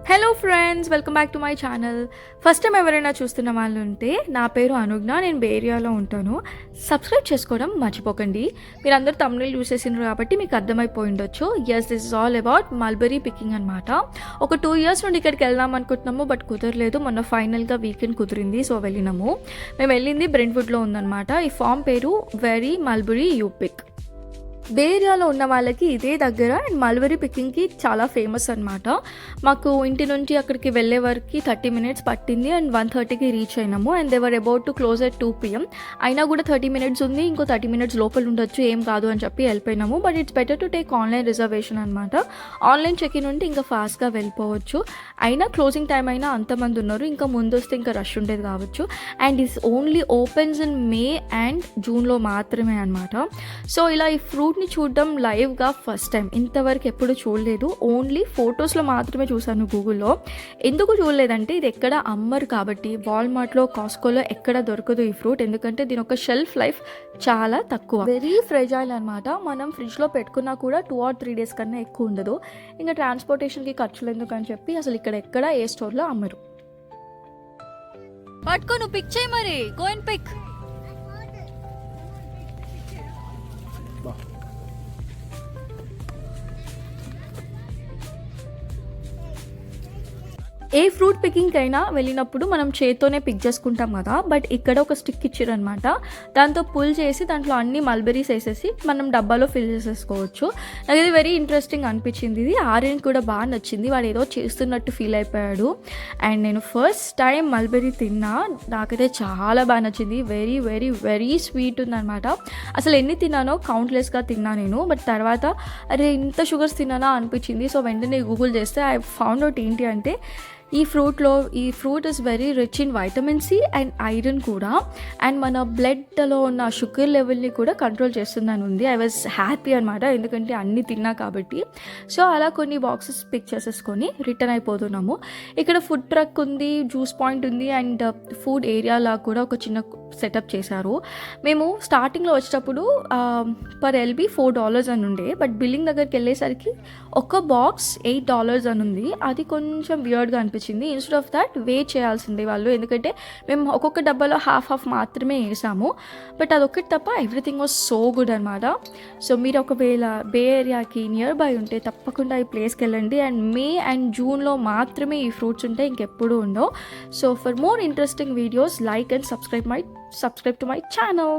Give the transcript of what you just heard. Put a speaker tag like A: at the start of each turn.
A: Hello friends, welcome back to my channel. First time ఎవరైనా చూస్తున్న వాళ్ళు ఉంటే నా పేరు అనుజ్ఞ, నేను బే ఏరియాలో ఉంటాను. సబ్స్క్రైబ్ చేసుకోవడం మర్చిపోకండి. మీరు అందరూ తమిళ్ చూసేసినారు కాబట్టి మీకు అర్థమైపోయి ఉండొచ్చు. Yes, this is all about mulberry picking అనమాట. ఒక 2 years నుండి ఇక్కడికి వెళ్దాం అనుకుంటున్నాము, బట్ కుదరలేదు. మొన్న ఫైనల్గా వీకెండ్ కుదిరింది, సో వెళ్ళినాము. మేము వెళ్ళింది బ్రెంట్వుడ్లో ఉందన్నమాట. ఈ ఫామ్ పేరు వెరీ మల్బరీ యూ పిక్. బే ఏరియాలో ఉన్న వాళ్ళకి ఇదే దగ్గర అండ్ మల్బరీ పికింగ్కి చాలా ఫేమస్ అనమాట. మాకు ఇంటి నుంచి అక్కడికి వెళ్ళే వరకు 30 minutes పట్టింది అండ్ 1:30కి రీచ్ అయినాము. And they were about to close at 2 PM. అయినా కూడా 30 minutes ఉంది, ఇంకో 30 minutes లోపల ఉండొచ్చు, ఏం కాదు అని చెప్పి వెళ్ళిపోయినాము. But it's better to take online reservation అనమాట. ఆన్లైన్ చెక్ ఇన్ ఉంటే ఇంకా ఫాస్ట్గా వెళ్ళిపోవచ్చు. అయినా క్లోజింగ్ టైం అయినా అంతమంది ఉన్నారు, ఇంకా ముందు వస్తే ఇంకా రష్ ఉండేది కావచ్చు. And it's only opens in May and జూన్లో మాత్రమే అనమాట. సో ఇలా ఈ ఫ్రూట్ని చూడడం లైవ్గా ఫస్ట్ టైం, ఇంతవరకు ఎప్పుడు చూడలేదు. ఓన్లీ ఫొటోస్లో మాత్రమే చూసాను గూగుల్లో. ఎందుకు చూడలేదంటే ఇది ఎక్కడ అమ్మరు కాబట్టి, వాల్మార్ట్లో, కాస్కోలో ఎక్కడ దొరకదు ఈ ఫ్రూట్. ఎందుకంటే దీని ఒక షెల్ఫ్ లైఫ్ చాలా తక్కువ, వెరీ ఫ్రెజైల్ అనమాట. మనం ఫ్రిడ్జ్లో పెట్టుకున్నా కూడా 2 or 3 days కన్నా ఎక్కువ ఉండదు. ఇంకా ట్రాన్స్పోర్టేషన్కి ఖర్చులు ఎందుకని చెప్పి అసలు ఇక్కడ ఎక్కడ ఏ స్టోర్లో అమ్మరు. పట్టుకో, నువ్వు పిక్ చేయి, మరి గో అండ్ పిక్. ఏ ఫ్రూట్ పికింగ్ అయినా వెళ్ళినప్పుడు మనం చేత్తోనే పిక్ చేసుకుంటాం కదా, బట్ ఇక్కడ ఒక స్టిక్ ఇచ్చారనమాట. దాంతో పుల్ చేసి దాంట్లో అన్ని మల్బెరీస్ వేసేసి మనం డబ్బాలో ఫిల్ చేసేసుకోవచ్చు. నాకు ఇది వెరీ ఇంట్రెస్టింగ్ అనిపించింది. ఇది ఆర్యన్ కూడా బాగా నచ్చింది, వాడు ఏదో చేస్తున్నట్టు ఫీల్ అయిపోయాడు. అండ్ నేను ఫస్ట్ టైం మల్బెరీ తిన్నా, నాకైతే చాలా బాగా నచ్చింది. వెరీ వెరీ వెరీ స్వీట్ ఉందన్నమాట. అసలు ఎన్ని తిన్నానో కౌంట్లెస్గా తిన్నా నేను. బట్ తర్వాత అరే ఇంత షుగర్స్ తిన్నానా అనిపించింది. సో వెంటనే గూగుల్ చేస్తే ఐ ఫౌండ్ అవుట్ ఏంటి అంటే ఈ fruit is very rich in vitamin C and iron కూడా. అండ్ మన బ్లడ్లో ఉన్న షుగర్ లెవెల్ని కూడా కంట్రోల్ చేస్తుందని ఉంది. ఐ వాజ్ హ్యాపీ అనమాట, ఎందుకంటే అన్నీ తిన్నా కాబట్టి. సో అలా కొన్ని బాక్సెస్ పిక్ చేసేసుకొని రిటర్న్ అయిపోతున్నాము. ఇక్కడ ఫుడ్ ట్రక్ ఉంది, జ్యూస్ పాయింట్ ఉంది అండ్ ఫుడ్ ఏరియాలా కూడా ఒక చిన్న సెటప్ చేశారు. మేము స్టార్టింగ్లో వచ్చేటప్పుడు పర్ LB $4 అని ఉండే, బట్ బిల్లింగ్ దగ్గరికి వెళ్ళేసరికి ఒక బాక్స్ $8 అని ఉంది. అది కొంచెం వియర్డ్గా అనిపించింది. ఇన్స్టెడ్ ఆఫ్ దాట్ వే చేయాల్సిందే వాళ్ళు, ఎందుకంటే మేము ఒక్కొక్క డబ్బాలో హాఫ్ మాత్రమే వేసాము. బట్ అదొక్కటి తప్ప ఎవ్రీథింగ్ వాజ్ సో గుడ్ అనమాట. సో మీరు ఒకవేళ బే ఏరియాకి నియర్ బై ఉంటే తప్పకుండా ఈ ప్లేస్కి వెళ్ళండి. అండ్ మే అండ్ జూన్లో మాత్రమే ఈ ఫ్రూట్స్ ఉంటాయి, ఇంకెప్పుడు ఉండవు. So for more interesting videos, like and subscribe to my channel.